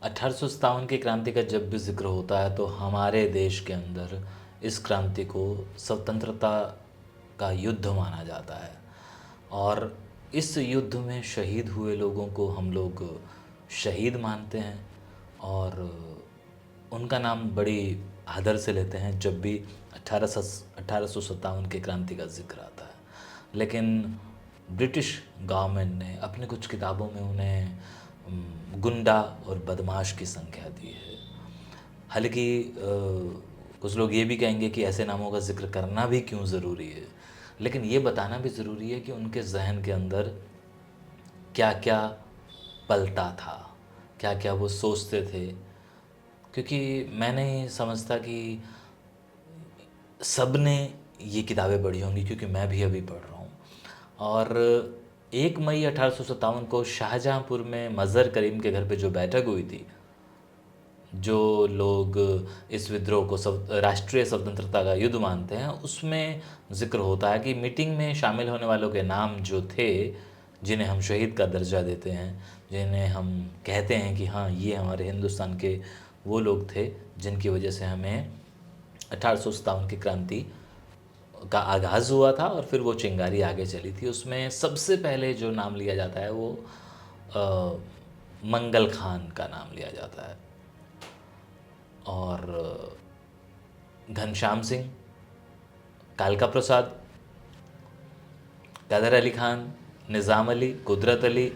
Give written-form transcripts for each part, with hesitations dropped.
1857 की क्रांति का जब भी ज़िक्र होता है तो हमारे देश के अंदर इस क्रांति को स्वतंत्रता का युद्ध माना जाता है और इस युद्ध में शहीद हुए लोगों को हम लोग शहीद मानते हैं और उनका नाम बड़ी आदर से लेते हैं जब भी 1857 के क्रांति का जिक्र आता है। लेकिन ब्रिटिश गवर्नमेंट ने अपने कुछ किताबों में उन्हें गुंडा और बदमाश की संख्या दी है। हालांकि कुछ लोग ये भी कहेंगे कि ऐसे नामों का जिक्र करना भी क्यों ज़रूरी है, लेकिन ये बताना भी ज़रूरी है कि उनके जहन के अंदर क्या क्या पलता था, क्या क्या वो सोचते थे। क्योंकि मैं नहीं समझता कि सब ने ये किताबें पढ़ी होंगी, क्योंकि मैं भी अभी पढ़ रहा हूँ। और 1 मई 1857 को शाहजहाँपुर में मज़हर करीम के घर पे जो बैठक हुई थी, जो लोग इस विद्रोह को सब राष्ट्रीय स्वतंत्रता का युद्ध मानते हैं, उसमें ज़िक्र होता है कि मीटिंग में शामिल होने वालों के नाम जो थे, जिन्हें हम शहीद का दर्जा देते हैं, जिन्हें हम कहते हैं कि हाँ ये हमारे हिंदुस्तान के वो लोग थे जिनकी वजह से हमें 1857 की क्रांति का आगाज़ हुआ था और फिर वो चिंगारी आगे चली थी। उसमें सबसे पहले जो नाम लिया जाता है वो मंगल खान का नाम लिया जाता है और घनश्याम सिंह, कालका प्रसाद, कैदर अली खान, निज़ाम अली, कुदरत अली,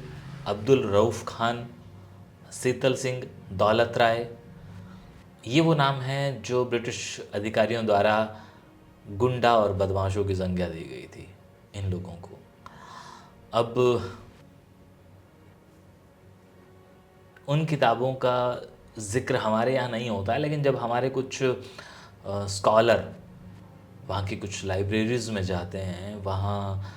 अब्दुल रऊफ़ खान, शीतल सिंह, दौलत राय, ये वो नाम हैं जो ब्रिटिश अधिकारियों द्वारा गुंडा और बदमाशों की संज्ञा दी गई थी इन लोगों को। अब उन किताबों का ज़िक्र हमारे यहाँ नहीं होता है, लेकिन जब हमारे कुछ स्कॉलर वहाँ की कुछ लाइब्रेरीज़ में जाते हैं, वहाँ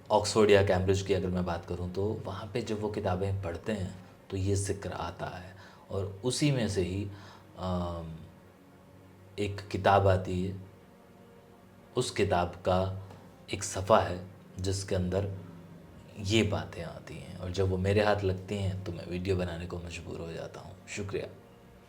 ऑक्सफोर्ड या कैम्ब्रिज की अगर मैं बात करूँ तो वहाँ पे जब वो किताबें पढ़ते हैं तो ये ज़िक्र आता है और उसी में से ही एक किताब आती है। उस किताब का एक सफ़ा है जिसके अंदर ये बातें आती हैं और जब वो मेरे हाथ लगती हैं तो मैं वीडियो बनाने को मजबूर हो जाता हूँ। शुक्रिया।